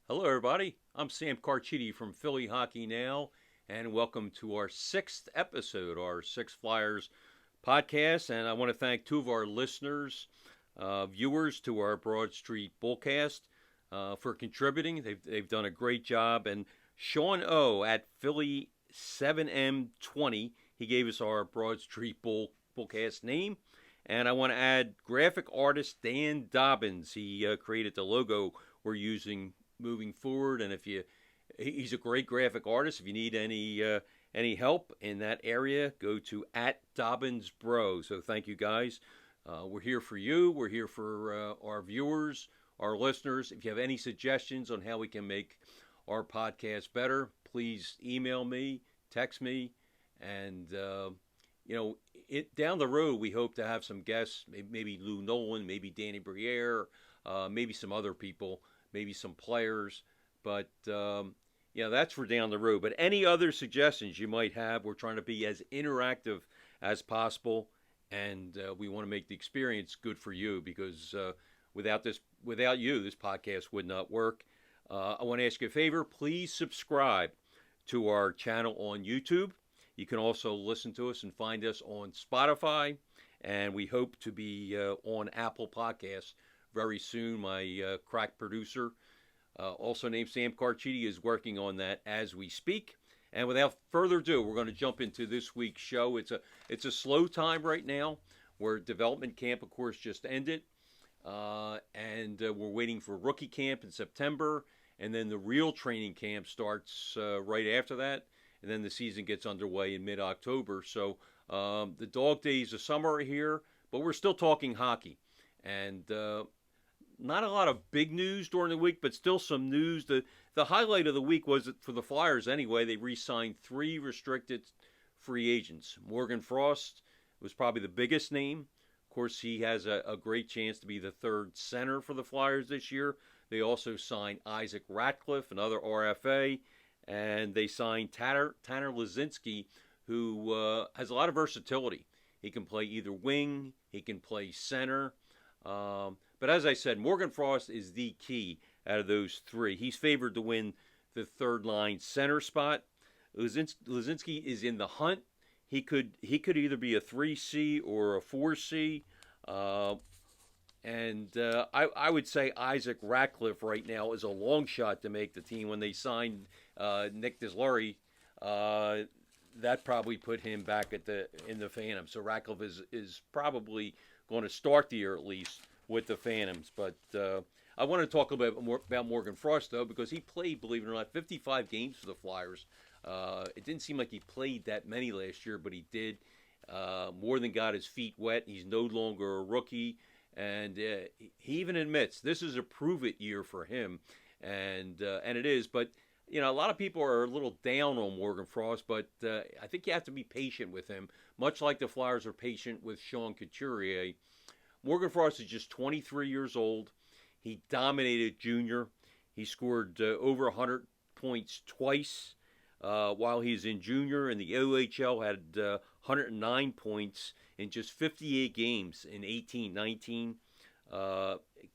Hello, everybody. I'm Sam Carchidi from Philly Hockey Now, and welcome to our sixth episode, our Six Flyers podcast. And I want to thank two of our listeners, viewers to our Broad Street Bullcast for contributing. They've done a great job. And Sean O at Philly 7M20, he gave us our Broad Street Bullcast name. And I want to add graphic artist Dan Dobbins. He created the logo we're using moving forward. And he's a great graphic artist. If you need any help in that area, go to @DobbinsBro. So thank you guys. We're here for you. We're here for our viewers, our listeners. If you have any suggestions on how we can make our podcast better, please email me, text me, and down the road we hope to have some guests. Maybe Lou Nolan, maybe Danny Briere, maybe some other people, maybe some players, but that's for down the road. But any other suggestions you might have, we're trying to be as interactive as possible, and we want to make the experience good for you because without you, this podcast would not work. I want to ask you a favor. Please subscribe to our channel on YouTube. You can also listen to us and find us on Spotify, and we hope to be on Apple Podcasts very soon. My crack producer, also named Sam Carchidi, is working on that as we speak. And without further ado, we're going to jump into this week's show. It's a slow time right now, where development camp, of course, just ended, and we're waiting for rookie camp in September, and then the real training camp starts right after that, and then the season gets underway in mid-October. So the dog days of summer are here, but we're still talking hockey. And not a lot of big news during the week, but still some news. The highlight of the week was that for the Flyers anyway, they re-signed 3 restricted free agents. Morgan Frost was probably the biggest name. Of course, he has a great chance to be the third center for the Flyers this year. They also signed Isaac Ratcliffe, another RFA, and they signed Tanner Laczynski, who has a lot of versatility. He can play either wing, he can play center. But as I said, Morgan Frost is the key out of those 3. He's favored to win the third line center spot. Laczynski is in the hunt. He could either be a 3C or a 4C. I would say Isaac Ratcliffe right now is a long shot to make the team. When they signed Nick Deslauriers, that probably put him back in the Phantom. So Ratcliffe is probably going to start the year at least with the Phantoms. But I want to talk a little bit more about Morgan Frost, though, because he played, believe it or not, 55 games for the Flyers. It didn't seem like he played that many last year, but he did. More than got his feet wet. He's no longer a rookie. And he even admits this is a prove-it year for him. And it is. But, a lot of people are a little down on Morgan Frost, but I think you have to be patient with him, much like the Flyers are patient with Sean Couturier. Morgan Frost is just 23 years old. He dominated junior. He scored over 100 points twice while he's in junior, and the OHL had 109 points in just 58 games in 18-19.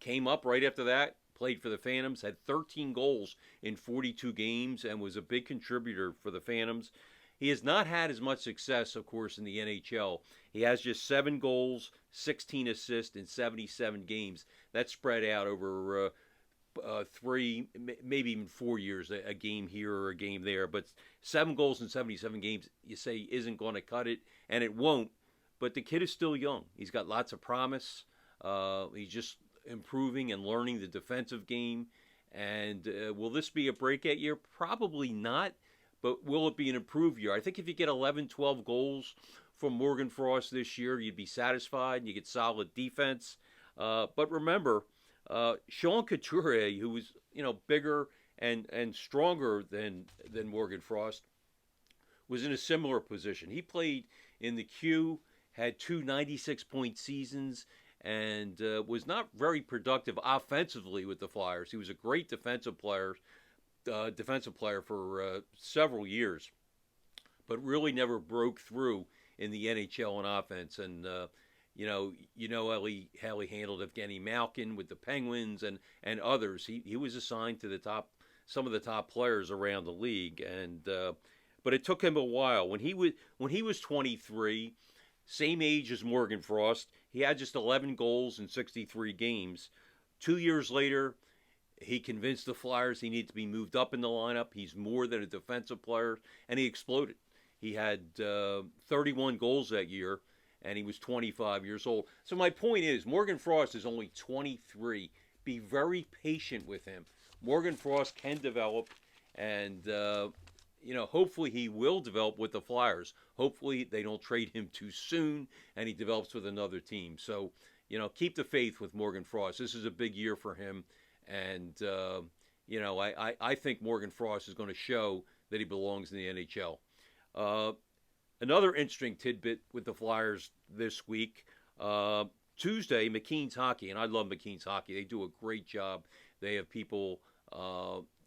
Came up right after that, played for the Phantoms, had 13 goals in 42 games, and was a big contributor for the Phantoms. He has not had as much success, of course, in the NHL. He has just 7 goals, 16 assists in 77 games. That's spread out over 3, maybe even 4 years, a game here or a game there. But 7 goals in 77 games, you say, isn't going to cut it, and it won't. But the kid is still young. He's got lots of promise. He's just improving and learning the defensive game. And will this be a breakout year? Probably not. But will it be an improved year? I think if you get 11, 12 goals from Morgan Frost this year, you'd be satisfied and you get solid defense. But remember, Sean Couturier, who was bigger and stronger than Morgan Frost, was in a similar position. He played in the Q, had 2 96-point seasons, and was not very productive offensively with the Flyers. He was a great defensive player for several years, but really never broke through in the NHL on offense. And how he handled Evgeny Malkin with the Penguins and others. He was assigned to the top some of the top players around the league. And but it took him a while. When he was 23, same age as Morgan Frost, he had just 11 goals in 63 games. 2 years later, he convinced the Flyers he needed to be moved up in the lineup. He's more than a defensive player, and he exploded. He had 31 goals that year, and he was 25 years old. So my point is, Morgan Frost is only 23. Be very patient with him. Morgan Frost can develop, and hopefully he will develop with the Flyers. Hopefully they don't trade him too soon, and he develops with another team. So, keep the faith with Morgan Frost. This is a big year for him, and I think Morgan Frost is going to show that he belongs in the NHL. Another interesting tidbit with the Flyers this week. Tuesday, McKean's Hockey, and I love McKean's Hockey. They do a great job. They have people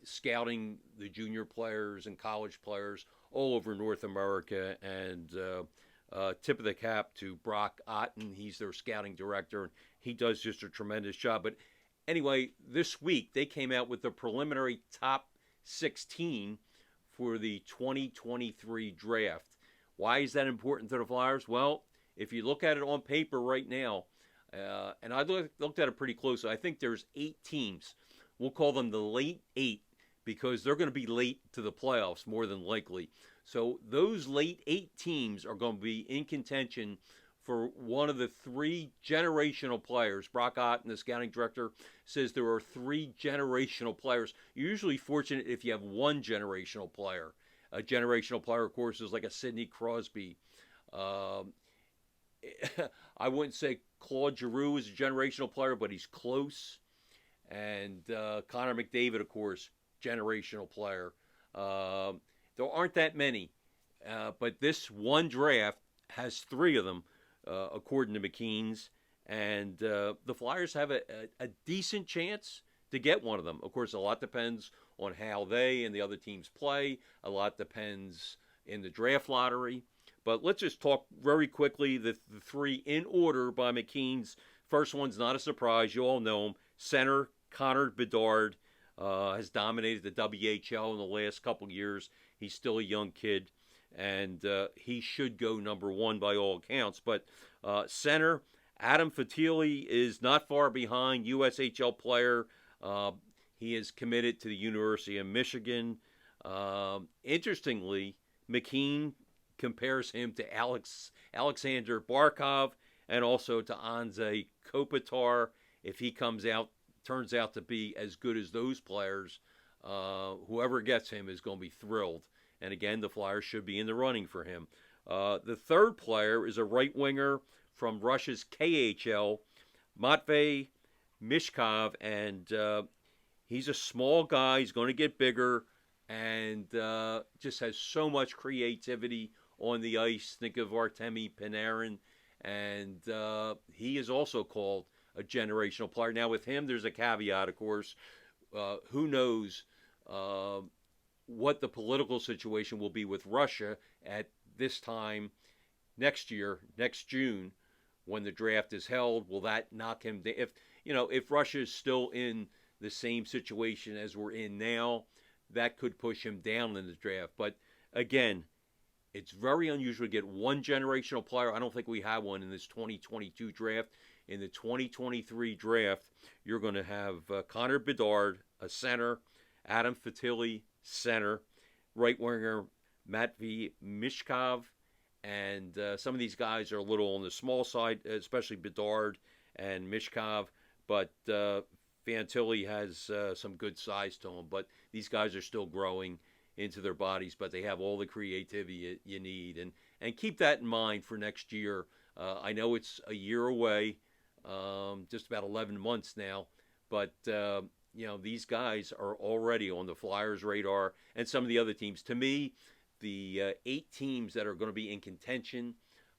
scouting the junior players and college players all over North America, and tip of the cap to Brock Otten. He's their scouting director, and he does just a tremendous job. But anyway, this week they came out with the preliminary top 16 for the 2023 draft. Why is that important to the Flyers? Well, if you look at it on paper right now, and I looked at it pretty closely, I think there's 8 teams. We'll call them the late 8 because they're going to be late to the playoffs more than likely. So those late 8 teams are going to be in contention for one of the 3 generational players. Brock Otten, the scouting director, says there are 3 generational players. You're usually fortunate if you have one generational player. A generational player, of course, is like a Sidney Crosby. I wouldn't say Claude Giroux is a generational player, but he's close. And Connor McDavid, of course, generational player. There aren't that many, but this one draft has 3 of them, according to McKean's. And the Flyers have a decent chance to get one of them. Of course, a lot depends on how they and the other teams play. A lot depends in the draft lottery. But let's just talk very quickly the 3 in order by McKean's. First one's not a surprise. You all know him. Center Connor Bedard has dominated the WHL in the last couple years. He's still a young kid, and he should go number 1 by all accounts. But center, Adam Fantilli is not far behind, USHL player. He is committed to the University of Michigan. Interestingly, McKean compares him to Alexander Barkov and also to Anze Kopitar. If he turns out to be as good as those players, whoever gets him is going to be thrilled. And again, the Flyers should be in the running for him. The third player is a right winger from Russia's KHL, Matvey Mishkov, and he's a small guy. He's going to get bigger and just has so much creativity on the ice. Think of Artemi Panarin, and he is also called a generational player. Now, with him, there's a caveat, of course. Who knows what the political situation will be with Russia at this time next year, next June, when the draft is held. Will that knock him down? If Russia is still in the same situation as we're in now, that could push him down in the draft. But again, it's very unusual to get one generational player. I don't think we have one in this 2022 draft. In the 2023 draft, you're going to have Connor Bedard, a center, Adam Fantilli, center, right winger Matvey Mishkov, and some of these guys are a little on the small side, especially Bedard and Mishkov, but Fantilli has some good size to him. But these guys are still growing into their bodies, but they have all the creativity you need. And keep that in mind for next year. I know it's a year away, just about 11 months now, but these guys are already on the Flyers' radar and some of the other teams. To me, the 8 teams that are going to be in contention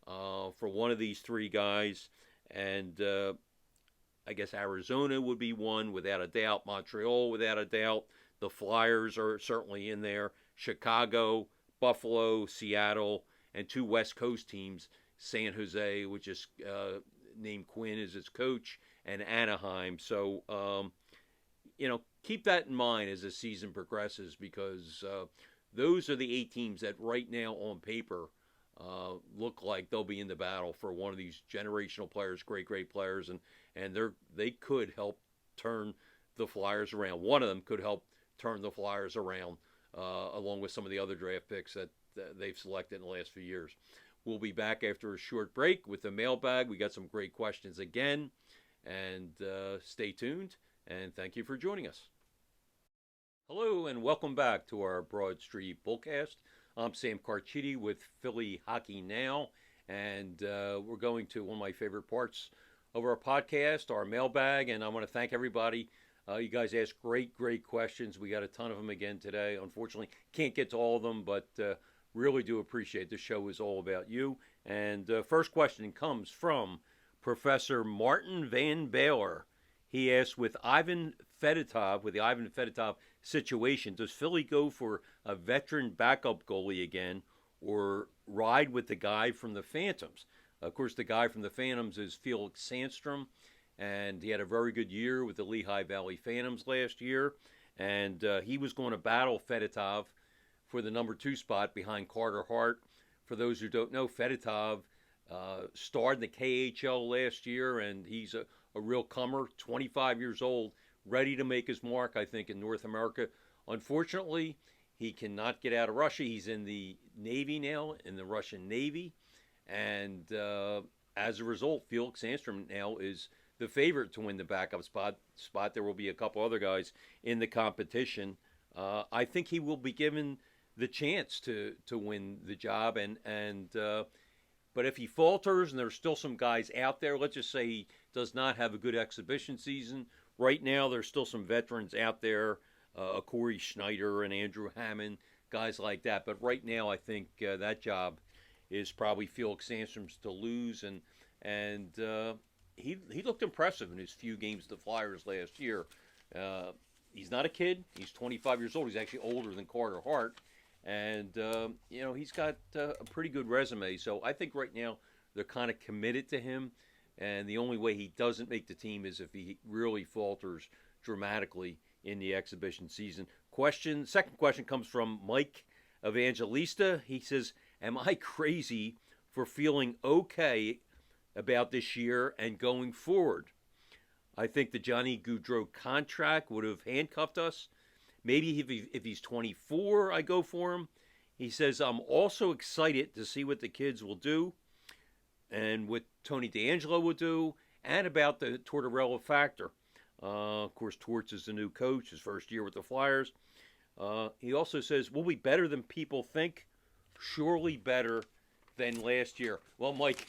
for one of these 3 guys, and I guess Arizona would be one without a doubt, Montreal without a doubt, the Flyers are certainly in there, Chicago, Buffalo, Seattle, and 2 West Coast teams, San Jose, which is named Quinn as its coach, and Anaheim. So keep that in mind as the season progresses, because those are the 8 teams that right now on paper look like they'll be in the battle for one of these generational players, great players, and they could help turn the Flyers around. One of them could help turn the Flyers around, along with some of the other draft picks that they've selected in the last few years. We'll be back after a short break with the mailbag. We got some great questions again, and stay tuned, and thank you for joining us. Hello, and welcome back to our Broad Street Bullcast. I'm Sam Carchidi with Philly Hockey Now, and we're going to one of my favorite parts of our podcast, our mailbag, and I want to thank everybody. You guys asked great questions. We got a ton of them again today. Unfortunately, can't get to all of them, but really do appreciate the show is all about you. And first question comes from Professor Martin Van Baylor. He asked, with the Ivan Fedotov situation, does Philly go for a veteran backup goalie again, or ride with the guy from the Phantoms? Of course, the guy from the Phantoms is Felix Sandstrom, and he had a very good year with the Lehigh Valley Phantoms last year, and he was going to battle Fedotov for the number 2 spot behind Carter Hart. For those who don't know, Fedotov starred in the KHL last year, and he's a real comer, 25 years old, ready to make his mark, I think, in North America. Unfortunately, he cannot get out of Russia. He's in the Navy now, in the Russian Navy, and as a result, Felix Sandstrom now is the favorite to win the backup spot. There will be a couple other guys in the competition. I think he will be given the chance to win the job, but if he falters and there's still some guys out there, let's just say he does not have a good exhibition season. Right now, there's still some veterans out there, Corey Schneider and Andrew Hammond, guys like that. But right now, I think that job is probably Felix Sandstrom's to lose, and he looked impressive in his few games of the Flyers last year. He's not a kid. He's 25 years old. He's actually older than Carter Hart. And, he's got a pretty good resume. So I think right now they're kind of committed to him. And the only way he doesn't make the team is if he really falters dramatically in the exhibition season. Second question comes from Mike Evangelista. He says, am I crazy for feeling okay about this year and going forward? I think the Johnny Gaudreau contract would have handcuffed us. Maybe if he's 24, I go for him. He says, I'm also excited to see what the kids will do and what Tony DeAngelo will do, and about the Tortorella factor. Of course, Torts is the new coach, his first year with the Flyers. He also says, we'll be better than people think, surely better than last year. Well, Mike,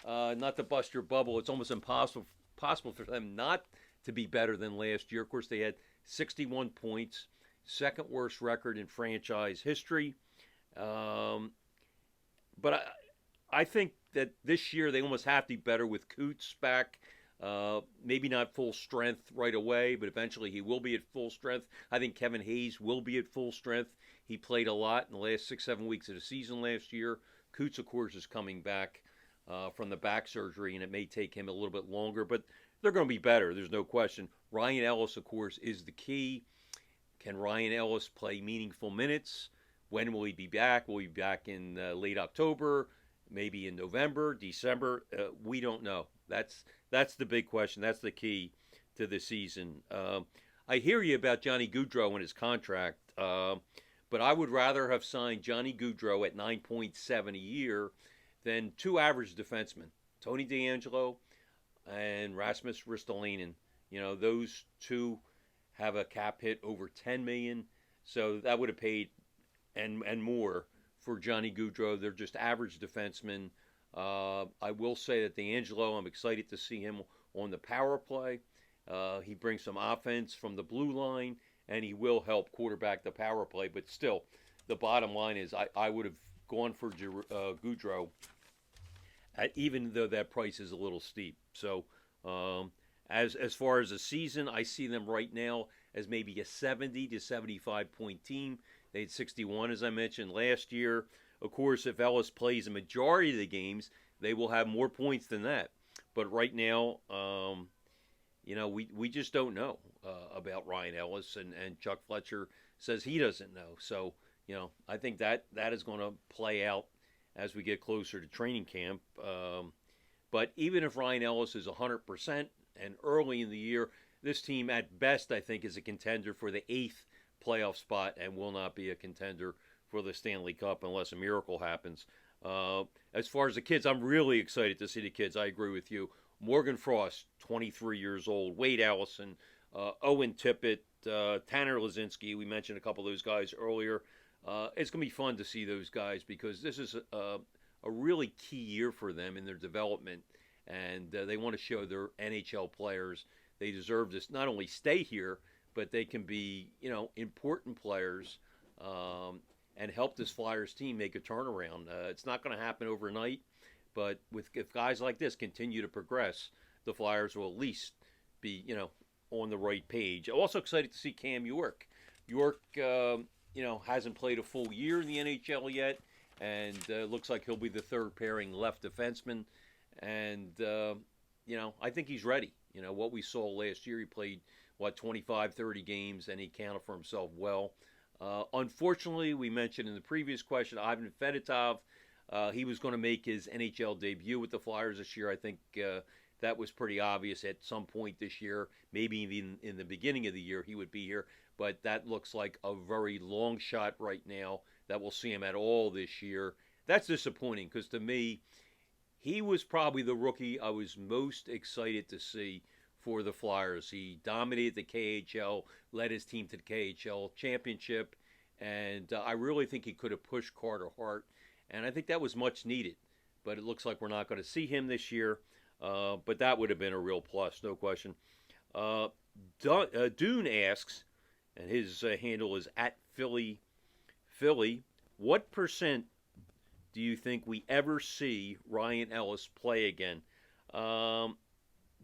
not to bust your bubble, it's almost impossible for them not to be better than last year. Of course, they had 61 points, second worst record in franchise history. But I think that this year they almost have to be better with Coots back. Maybe not full strength right away, but eventually he will be at full strength. I think Kevin Hayes will be at full strength. He played a lot in the last 6-7 weeks of the season last year. Coots, of course, is coming back from the back surgery, and it may take him a little bit longer, but they're going to be better. There's no question. Ryan Ellis, of course, is the key. Can Ryan Ellis play meaningful minutes? When will he be back? Will he be back in late October? Maybe in November, December? We don't know. That's the big question. That's the key to the season. I hear you about Johnny Gaudreau and his contract, but I would rather have signed Johnny Gaudreau at $9.7 a year than 2 average defensemen, Tony DeAngelo and Rasmus Ristolainen. Those 2 have a cap hit over $10 million, so that would have paid and more for Johnny Gaudreau. They're just average defensemen. I will say that DeAngelo, I'm excited to see him on the power play. He brings some offense from the blue line, and he will help quarterback the power play. But still, the bottom line is I would have gone for Gaudreau, even though that price is a little steep. So as far as the season, I see them right now as maybe a 70 to 75 point team. They had 61, as I mentioned, last year. Of course, if Ellis plays a majority of the games, they will have more points than that. But right now, we just don't know about Ryan Ellis, and Chuck Fletcher says he doesn't know. So, I think that is going to play out as we get closer to training camp. But even if Ryan Ellis is 100% and early in the year, this team at best, I think, is a contender for the 8th playoff spot and will not be a contender for the Stanley Cup unless a miracle happens. As far as the kids, I'm really excited to see the kids. I agree with you. Morgan Frost, 23 years old. Wade Allison, Owen Tippett, Tanner Lazinski. We mentioned a couple of those guys earlier. It's going to be fun to see those guys because this is a really key year for them in their development. And they want to show their NHL players they deserve to not only stay here, but they can be, important players and help this Flyers team make a turnaround. It's not going to happen overnight, but if guys like this continue to progress, the Flyers will at least be, on the right page. Also excited to see Cam York. York, hasn't played a full year in the NHL yet, and looks like he'll be the third pairing left defenseman. And, I think he's ready. What we saw last year, he played, 25, 30 games, and he counted for himself well. Unfortunately, we mentioned in the previous question, Ivan Fedotov, he was going to make his NHL debut with the Flyers this year. I think that was pretty obvious at some point this year, maybe even in the beginning of the year he would be here. But that looks like a very long shot right now that we'll see him at all this year. That's disappointing because to me, he was probably the rookie I was most excited to see for the Flyers. He dominated the KHL, led his team to the KHL championship, and I really think he could have pushed Carter Hart, and I think that was much needed. But it looks like we're not going to see him this year, but that would have been a real plus, no question. Dune asks, and his handle is @Philly, what percent do you think we ever see Ryan Ellis play again?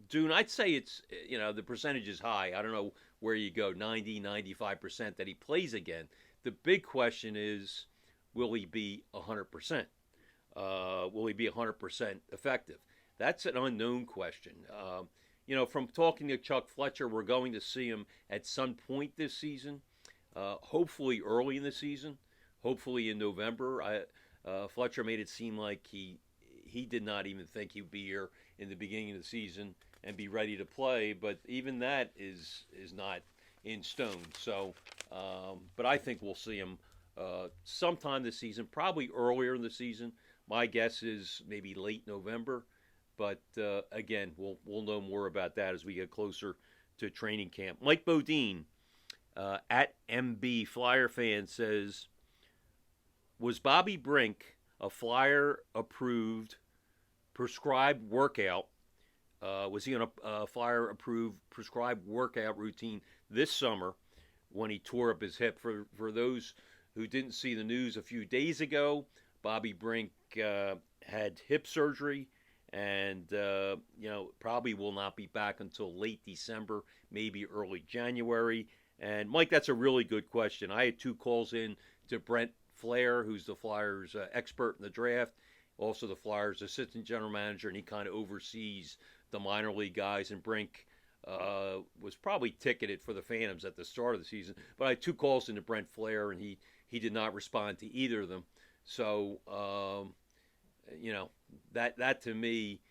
Dune, I'd say it's, the percentage is high. I don't know where you go, 90, 95% that he plays again. The big question is, will he be 100%? Will he be 100% effective? That's an unknown question. From talking to Chuck Fletcher, we're going to see him at some point this season, hopefully early in the season, hopefully in November. Fletcher made it seem like he did not even think he'd be here in the beginning of the season and be ready to play, but even that is not in stone. So, but I think we'll see him sometime this season, probably earlier in the season. My guess is maybe late November, but again, we'll know more about that as we get closer to training camp. Mike Bodine, @MB Flyer fan, says, was Bobby Brink a Flyer-approved prescribed workout? Was he on a Flyer-approved prescribed workout routine this summer when he tore up his hip? For those who didn't see the news a few days ago, Bobby Brink had hip surgery and, probably will not be back until late December, maybe early January. And, Mike, that's a really good question. I had 2 calls in to Brent Flair, who's the Flyers expert in the draft, also the Flyers assistant general manager, and he kind of oversees the minor league guys. And Brink was probably ticketed for the Phantoms at the start of the season. But I had 2 calls into Brent Flair, and he did not respond to either of them. So, that to me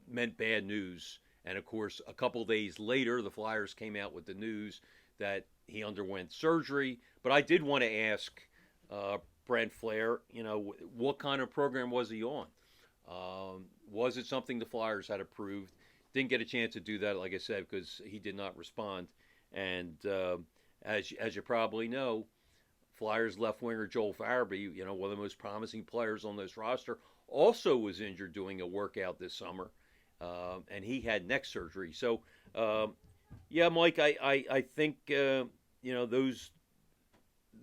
meant bad news. And, of course, a couple days later, the Flyers came out with the news that he underwent surgery. But I did want to ask Brent Flair, what kind of program was he on? Was it something the Flyers had approved? Didn't get a chance to do that, like I said, because he did not respond. And as you probably know, Flyers left winger Joel Farabee, one of the most promising players on this roster, also was injured doing a workout this summer, and he had neck surgery. So, Mike, I think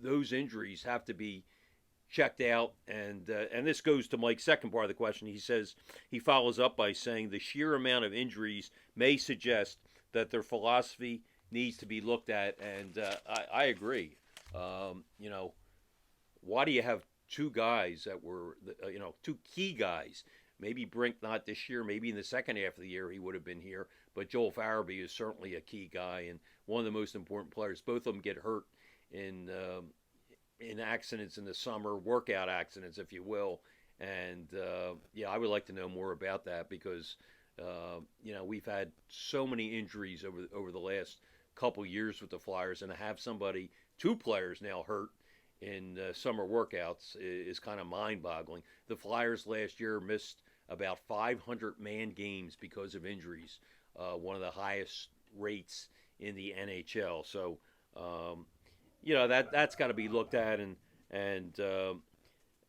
those injuries have to be checked out, and this goes to Mike's second part of the question. He says, he follows up by saying the sheer amount of injuries may suggest that their philosophy needs to be looked at, and I agree. Why do you have 2 guys that were, 2 key guys Maybe Brink not this year. Maybe in the second half of the year he would have been here. But Joel Farabee is certainly a key guy and one of the most important players. Both of them get hurt in accidents in the summer, workout accidents, if you will. And yeah, I would like to know more about that because we've had so many injuries over the last couple years with the Flyers, and to have two players now hurt in summer workouts is kind of mind-boggling. The Flyers last year missed about 500 man games because of injuries, one of the highest rates in the NHL. So, that's got to be looked at, and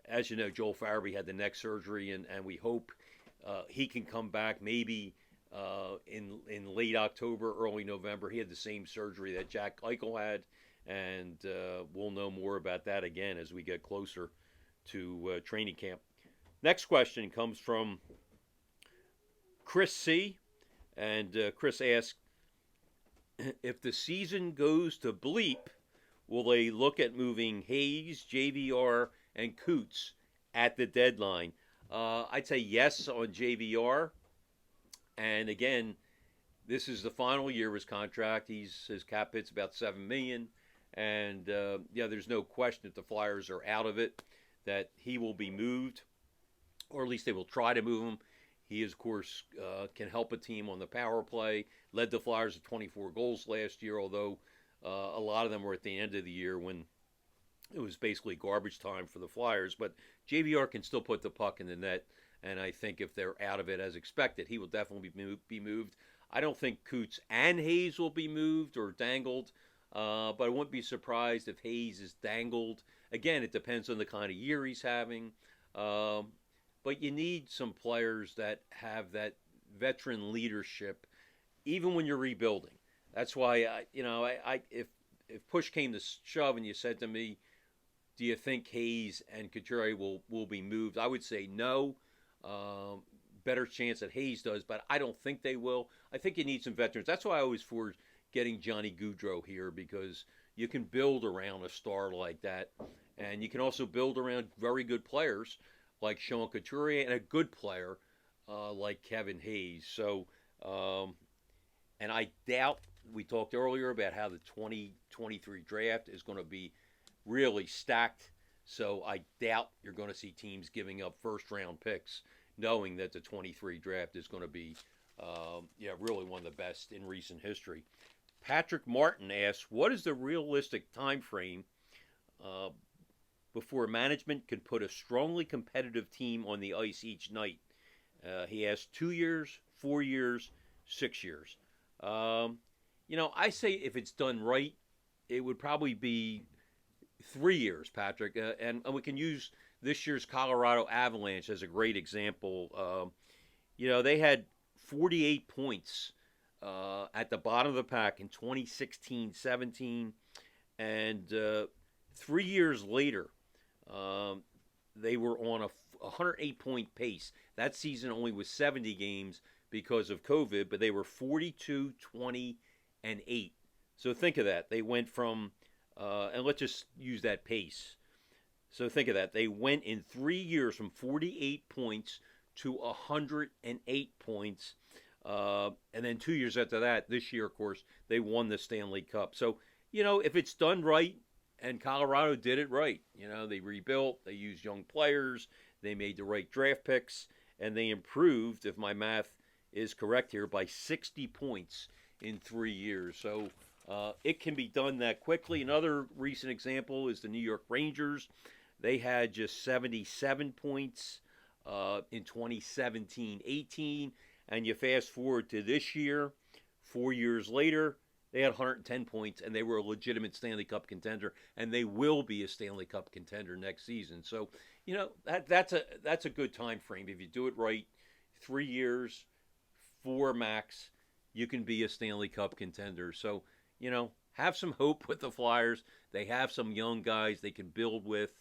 as you know, Joel Farabee had the neck surgery, and we hope he can come back maybe in late October, early November. He had the same surgery that Jack Eichel had, and we'll know more about that again as we get closer to training camp. Next question comes from Chris C. And Chris asks, if the season goes to bleep, will they look at moving Hayes, JVR, and Coots at the deadline? I'd say yes on JVR. And again, this is the final year of his contract. His cap hit's about $7 million. And there's no question if the Flyers are out of it that he will be moved, or at least they will try to move him. He, of course, can help a team on the power play. Led the Flyers to 24 goals last year, although a lot of them were at the end of the year when it was basically garbage time for the Flyers. But JVR can still put the puck in the net, and I think if they're out of it as expected, he will definitely be moved. I don't think Coots and Hayes will be moved or dangled, but I wouldn't be surprised if Hayes is dangled. Again, it depends on the kind of year he's having. But you need some players that have that veteran leadership, even when you're rebuilding. That's why, if push came to shove and you said to me, do you think Hayes and Couturier will be moved? I would say no. Better chance that Hayes does, but I don't think they will. I think you need some veterans. That's why I always for getting Johnny Gaudreau here, because you can build around a star like that, and you can also build around very good players like Sean Couturier and a good player like Kevin Hayes. So, and I doubt, we talked earlier about how the 2023 draft is going to be really stacked. So I doubt you're going to see teams giving up first-round picks, knowing that the 23 draft is going to be, really one of the best in recent history. Patrick Martin asks, what is the realistic time frame before management can put a strongly competitive team on the ice each night? He asks 2 years, 4 years, 6 years. I say if it's done right, it would probably be 3 years, Patrick. And we can use this year's Colorado Avalanche as a great example. They had 48 points at the bottom of the pack in 2016-17. And 3 years later, they were on a 108-point pace. That season only was 70 games because of COVID, but they were 42, 20, and 8. So think of that. They went from, and let's just use that pace. So think of that. They went in 3 years from 48 points to 108 points. And then 2 years after that, this year, of course, they won the Stanley Cup. So, if it's done right, and Colorado did it right. They rebuilt, they used young players, they made the right draft picks, and they improved, if my math is correct here, by 60 points in 3 years. So it can be done that quickly. Another recent example is the New York Rangers. They had just 77 points in 2017-18, and you fast forward to this year, 4 years later, they had 110 points, and they were a legitimate Stanley Cup contender, and they will be a Stanley Cup contender next season. So, that's a good time frame. If you do it right, 3 years, 4 max, you can be a Stanley Cup contender. So, have some hope with the Flyers. They have some young guys they can build with,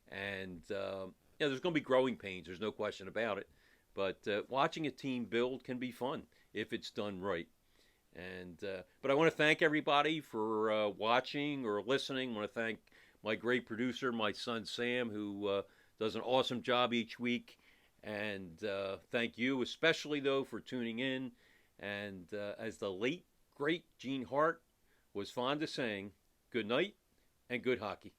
and there's going to be growing pains. There's no question about it. But watching a team build can be fun if it's done right. And but I want to thank everybody for watching or listening. I want to thank my great producer, my son Sam, who does an awesome job each week. And thank you, especially, though, for tuning in. And as the late, great Gene Hart was fond of saying, good night and good hockey.